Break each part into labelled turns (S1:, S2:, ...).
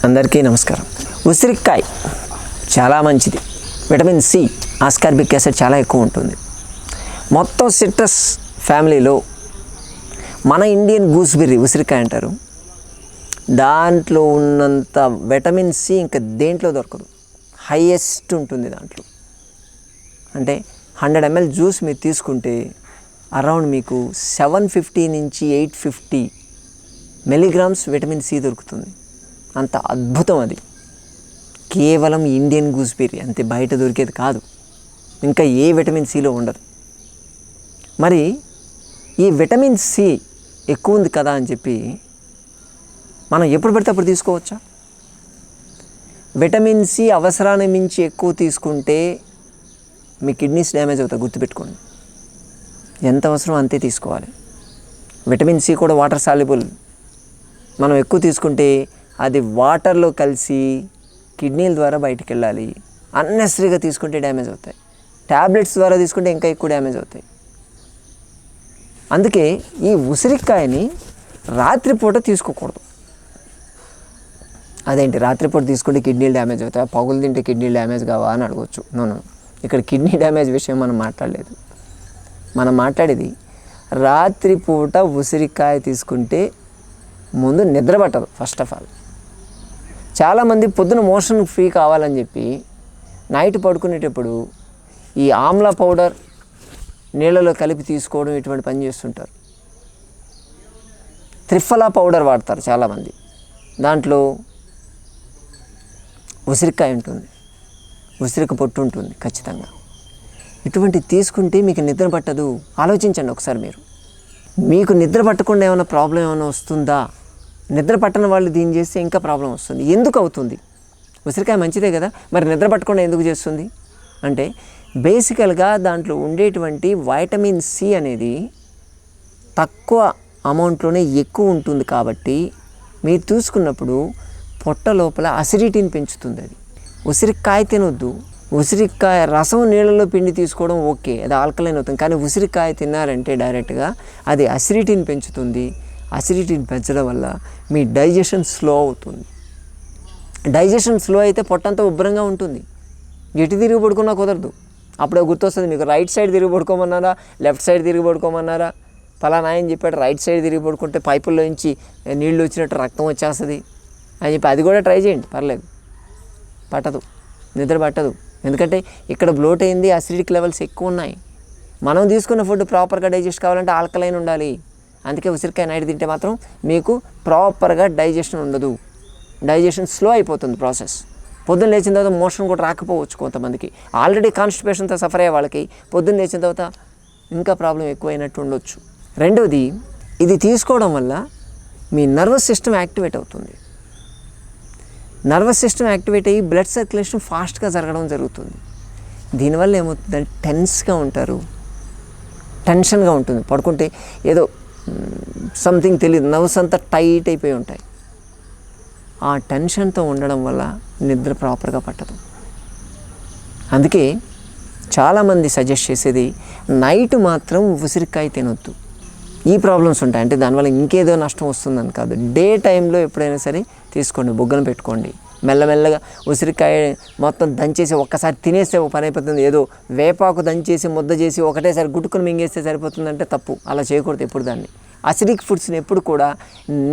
S1: అందరికీ నమస్కారం. ఉసిరికాయ చాలా మంచిది. విటమిన్ సి, ఆస్కార్బిక్ యాసిడ్ చాలా ఎక్కువ ఉంటుంది. మొత్తం సిట్రస్ ఫ్యామిలీలో మన ఇండియన్ గూస్బెర్రీ ఉసిరికాయ అంటారు. దాంట్లో ఉన్నంత విటమిన్ సి ఇంకా దేంట్లో దొరకదు. హైయెస్ట్ ఉంటుంది దాంట్లో. అంటే 100 ml జ్యూస్ మీరు తీసుకుంటే అరౌండ్ మీకు 750 నుంచి 850 మిలీగ్రామ్స్ విటమిన్ సి దొరుకుతుంది. అంత అద్భుతం అది. కేవలం ఇండియన్ గూస్బెర్రీ అంతే, బయట దొరికేది కాదు. ఇంకా ఏ విటమిన్ సిలో ఉండదు. మరి ఈ విటమిన్ సి ఎక్కువ ఉంది కదా అని చెప్పి మనం ఎప్పుడు పడితే అప్పుడు తీసుకోవచ్చా? విటమిన్ సి అవసరాన్ని మించి ఎక్కువ తీసుకుంటే మీ కిడ్నీస్ డ్యామేజ్ అవుతాయి. గుర్తుపెట్టుకోండి. ఎంత అవసరం అంతే తీసుకోవాలి. విటమిన్ సి కూడా వాటర్ సాల్యుబుల్. మనం ఎక్కువ తీసుకుంటే అది వాటర్లో కలిసి కిడ్నీల ద్వారా బయటికి వెళ్ళాలి. అన్నెసరీగా తీసుకుంటే డ్యామేజ్ అవుతాయి. ట్యాబ్లెట్స్ ద్వారా తీసుకుంటే ఇంకా ఎక్కువ డ్యామేజ్ అవుతాయి. అందుకే ఈ ఉసిరికాయని రాత్రిపూట తీసుకోకూడదు. అదేంటి రాత్రిపూట తీసుకుంటే కిడ్నీలు డ్యామేజ్ అవుతాయి, పగులు తింటే కిడ్నీలు డ్యామేజ్ కావా అని అడగవచ్చు. నో, ఇక్కడ కిడ్నీ డ్యామేజ్ విషయం మనం మాట్లాడలేదు. మనం మాట్లాడేది రాత్రిపూట ఉసిరికాయ తీసుకుంటే ముందు నిద్ర పట్టదు. ఫస్ట్ ఆఫ్ ఆల్ చాలామంది పొద్దున మోషన్ ఫ్రీ కావాలని చెప్పి నైట్ పడుకునేటప్పుడు ఈ ఆమ్లా పౌడర్ నీళ్ళలో కలిపి తీసుకోవడం ఇటువంటి పని చేస్తుంటారు. త్రిఫలా పౌడర్ వాడతారు చాలామంది. దాంట్లో ఉసిరికాయ ఉంటుంది, ఉసిరిక పొట్టు ఉంటుంది ఖచ్చితంగా. ఇటువంటి తీసుకుంటే మీకు నిద్ర పట్టదు. ఆలోచించండి ఒకసారి. మీకు నిద్ర పట్టకుండా ఏమైనా ప్రాబ్లం ఏమైనా వస్తుందా? నిద్ర పట్టని వాళ్ళు దీన్ని చేస్తే ఇంకా ప్రాబ్లం వస్తుంది. ఎందుకు అవుతుంది? ఉసిరికాయ మంచిదే కదా, మరి నిద్ర పట్టకుండా ఎందుకు చేస్తుంది అంటే బేసికల్గా దాంట్లో ఉండేటువంటి వైటమిన్ సి అనేది తక్కువ అమౌంట్లోనే ఎక్కువ ఉంటుంది. కాబట్టి మీరు చూసుకున్నప్పుడు పొట్ట లోపల అసిడిటీని పెంచుతుంది. అది ఉసిరికాయ తినొద్దు. ఉసిరికాయ రసం నీళ్ళలో పిండి తీసుకోవడం ఓకే, అది ఆల్కలైన్ అవుతుంది. కానీ ఉసిరికాయ తిన్నారంటే డైరెక్ట్గా అది అసిడిటీని పెంచుతుంది. అసిడిటీని పెంచడం వల్ల మీ డైజెషన్ స్లో అవుతుంది. డైజెషన్ స్లో అయితే పొట్టంతా ఉబ్బరంగా ఉంటుంది. ఎటు తిరిగి పడుకున్నా కుదరదు. అప్పుడే గుర్తొస్తుంది మీకు, రైట్ సైడ్ తిరిగి పడుకోమన్నారా, లెఫ్ట్ సైడ్ తిరిగి పడుకోమన్నారా, పలానా ఆయన చెప్పాడు రైట్ సైడ్ తిరిగి పడుకుంటే పైపుల్లో నుంచి నీళ్ళు వచ్చినట్టు రక్తం వచ్చేస్తుంది అని చెప్పి అది కూడా ట్రై చేయండి, పర్లేదు. పట్టదు, నిద్ర పట్టదు. ఎందుకంటే ఇక్కడ బ్లోట్ అయింది, అసిడిక్ లెవెల్స్ ఎక్కువ ఉన్నాయి. మనం తీసుకున్న ఫుడ్ ప్రాపర్గా డైజెస్ట్ కావాలంటే ఆల్కలైన్ ఉండాలి. అందుకే ఉసిరికాయ నైట్ తింటే మాత్రం మీకు ప్రాపర్గా డైజెషన్ ఉండదు. డైజెషన్ స్లో అయిపోతుంది ప్రాసెస్. పొద్దున్న లేచిన తర్వాత మోషన్ కూడా రాకపోవచ్చు కొంతమందికి. ఆల్రెడీ కాన్స్టిపేషన్తో సఫర్ అయ్యే వాళ్ళకి పొద్దున్న లేచిన తర్వాత ఇంకా ప్రాబ్లం ఎక్కువైనట్టు ఉండొచ్చు. రెండోది, ఇది తీసుకోవడం వల్ల మీ నర్వస్ సిస్టమ్ యాక్టివేట్ అవుతుంది. నర్వస్ సిస్టమ్ యాక్టివేట్ అయ్యి బ్లడ్ సర్క్యులేషన్ ఫాస్ట్గా జరగడం జరుగుతుంది. దీనివల్ల ఏమవుతుందంటే టెన్స్గా ఉంటారు, టెన్షన్గా ఉంటుంది. పడుకుంటే ఏదో సంథింగ్ తెలియదు, నర్వ్స్ అంతా టైట్ అయిపోయి ఉంటాయి. ఆ టెన్షన్తో ఉండడం వల్ల నిద్ర ప్రాపర్గా పట్టదు. అందుకే చాలామంది సజెస్ట్ చేసేది నైట్ మాత్రం ఉసిరికాయ తినొద్దు. ఈ ప్రాబ్లమ్స్ ఉంటాయి అంటే దానివల్ల ఇంకేదో నష్టం వస్తుందని కాదు. డే టైంలో ఎప్పుడైనా సరే తీసుకోండి, బొగ్గను పెట్టుకోండి. మెల్లమెల్లగా ఉసిరికాయ మొత్తం దంచేసి ఒక్కసారి తినేస్తే ఒక పని అయిపోతుంది. ఏదో వేపాకు దంచేసి ముద్ద చేసి ఒకటేసారి గుట్టుకుని మింగేస్తే సరిపోతుందంటే తప్పు. అలా చేయకూడదు ఎప్పుడు. దాన్ని అసిడిక్ ఫుడ్స్ని ఎప్పుడు కూడా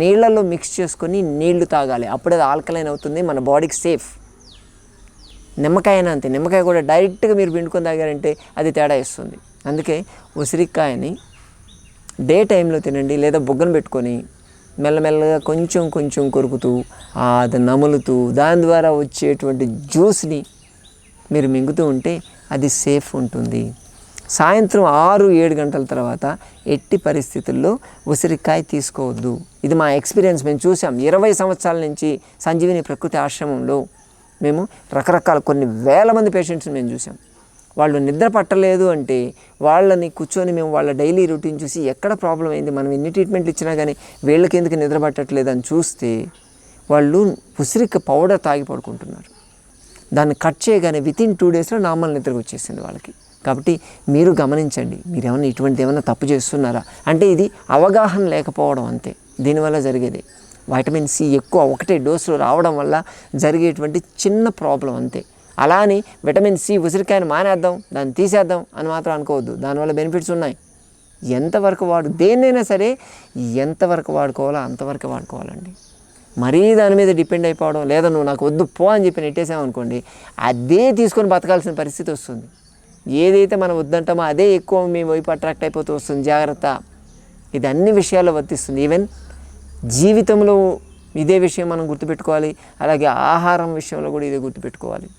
S1: నీళ్ళల్లో మిక్స్ చేసుకొని నీళ్లు తాగాలి. అప్పుడే అది ఆల్కలైన్ అవుతుంది, మన బాడీకి సేఫ్. నిమ్మకాయ అయినా అంతే. నిమ్మకాయ కూడా డైరెక్ట్గా మీరు పిండుకొని తాగారంటే అది తేడా ఇస్తుంది. అందుకే ఉసిరికాయని డే టైంలో తినండి, లేదా బొగ్గను పెట్టుకొని మెల్లమెల్లగా కొంచెం కొంచెం కొరుకుతూ అది నములుతూ దాని ద్వారా వచ్చేటువంటి జ్యూస్ని మీరు మింగుతూ ఉంటే అది సేఫ్ ఉంటుంది. సాయంత్రం 6-7 గంటల తర్వాత ఎట్టి పరిస్థితుల్లో ఉసిరికాయ తీసుకోవద్దు. ఇది మా ఎక్స్పీరియన్స్. మేము చూసాం. 20 సంవత్సరాల నుంచి సంజీవిని ప్రకృతి ఆశ్రమంలో మేము రకరకాల కొన్ని వేల మంది పేషెంట్స్ని మేము చూసాం. వాళ్ళు నిద్ర పట్టలేదు అంటే వాళ్ళని కూర్చొని మేము వాళ్ళ డైలీ రొటీన్ చూసి ఎక్కడ ప్రాబ్లం అయింది, మనం ఎన్ని ట్రీట్మెంట్లు ఇచ్చినా కానీ వీళ్ళకి ఎందుకు నిద్ర పట్టట్లేదు అని చూస్తే వాళ్ళు ఉసిరిక పౌడర్ తాగి పడుకుంటున్నారు. దాన్ని కట్ చేయగానే వితిన్ 2 డేస్లో నార్మల్ నిద్రకు వచ్చేసింది వాళ్ళకి. కాబట్టి మీరు గమనించండి, మీరేమన్నా ఇటువంటి ఏమైనా తప్పు చేస్తున్నారా అంటే ఇది అవగాహన లేకపోవడం అంతే దీనివల్ల జరిగేది. వైటమిన్ సి ఎక్కువ ఒకటే డోసులో రావడం వల్ల జరిగేటువంటి చిన్న ప్రాబ్లం అంతే. అలా అని విటమిన్ సి ఉసిరికాయను మానేద్దాం, దాన్ని తీసేద్దాం అని మాత్రం అనుకోవద్దు. దానివల్ల బెనిఫిట్స్ ఉన్నాయి. ఎంతవరకు దేన్నైనా సరే ఎంతవరకు వాడుకోవాలో అంతవరకు వాడుకోవాలండి. మరీ దాని మీద డిపెండ్ అయిపోవడం, లేదా నువ్వు నాకు వద్దు పో అని చెప్పి నెట్టేసామనుకోండి, అదే తీసుకొని బతకాల్సిన పరిస్థితి వస్తుంది. ఏదైతే మనం వద్దంటామో అదే ఎక్కువ మీ వైపు అట్రాక్ట్ అయిపోతూ వస్తుంది. జాగ్రత్త. ఇది అన్ని విషయాల్లో వర్తిస్తుంది. ఈవెన్ జీవితంలో ఇదే విషయం మనం గుర్తుపెట్టుకోవాలి. అలాగే ఆహారం విషయంలో కూడా ఇదే గుర్తుపెట్టుకోవాలి.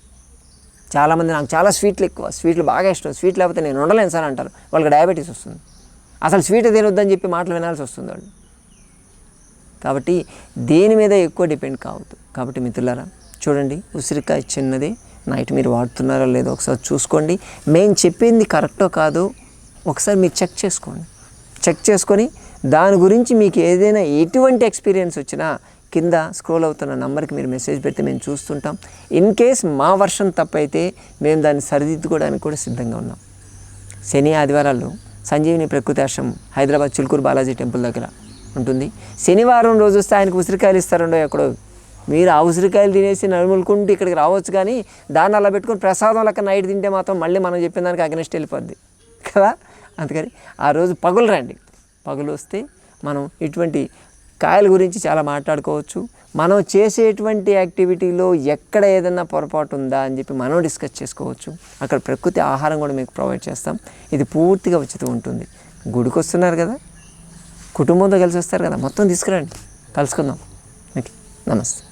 S1: చాలామంది నాకు చాలా స్వీట్లు బాగా ఇష్టం, స్వీట్ లేకపోతే నేను ఉండలేను సార్ అంటారు. వాళ్ళకి డయాబెటీస్ వస్తుంది. అసలు స్వీట్ తినొద్దని చెప్పి మాటలు వినాల్సి వస్తుంది వాళ్ళు. కాబట్టి దేని మీద ఎక్కువ డిపెండ్ కావద్దు. కాబట్టి మిత్రులారా చూడండి, ఉసిరికాయ చిన్నది, నైట్ మీరు వాడుతున్నారో లేదో ఒకసారి చూసుకోండి. మేము చెప్పింది కరెక్టో కాదో ఒకసారి మీరు చెక్ చేసుకొని దాని గురించి మీకు ఏదైనా ఎటువంటి ఎక్స్పీరియన్స్ వచ్చినా కింద స్క్రోల్ అవుతున్న నెంబర్కి మీరు మెసేజ్ పెడితే మేము చూస్తుంటాం. ఇన్ కేస్ మా వర్షన్ తప్పైతే మేము దాన్ని సరిదిద్దుకోవడానికి కూడా సిద్ధంగా ఉన్నాం. శని ఆదివారాల్లో సంజీవిని ప్రకృతి ఆశ్రమం హైదరాబాద్ చిలుకూరు బాలాజీ టెంపుల్ దగ్గర ఉంటుంది. శనివారం రోజు వస్తే ఆయనకు ఉసిరికాయలు ఇస్తారండో ఎక్కడో. మీరు ఆ ఉసిరికాయలు తినేసి నడుములుకుంటూ ఇక్కడికి రావచ్చు, కానీ దాన్ని అలా పెట్టుకొని ప్రసాదం లెక్క నైట్ తింటే మాత్రం మళ్ళీ మనం చెప్పిన దానికి అగ్నెస్ట్ వెళ్ళిపోద్ది కదా. అందుకని ఆ రోజు పగులు రండి. పగులు వస్తే మనం ఇటువంటి కాయల గురించి చాలా మాట్లాడుకోవచ్చు. మనం చేసేటువంటి యాక్టివిటీలో ఎక్కడ ఏదైనా పొరపాటు ఉందా అని చెప్పి మనం డిస్కస్ చేసుకోవచ్చు. అక్కడ ప్రకృతి ఆహారం కూడా మీకు ప్రొవైడ్ చేస్తాం. ఇది పూర్తిగా ఉచితం ఉంటుంది. గుడికి వస్తున్నారు కదా, కుటుంబంతో కలిసి వస్తారు కదా, మొత్తం తీసుకురండి, కలుసుకుందాం. ఓకే, నమస్తే.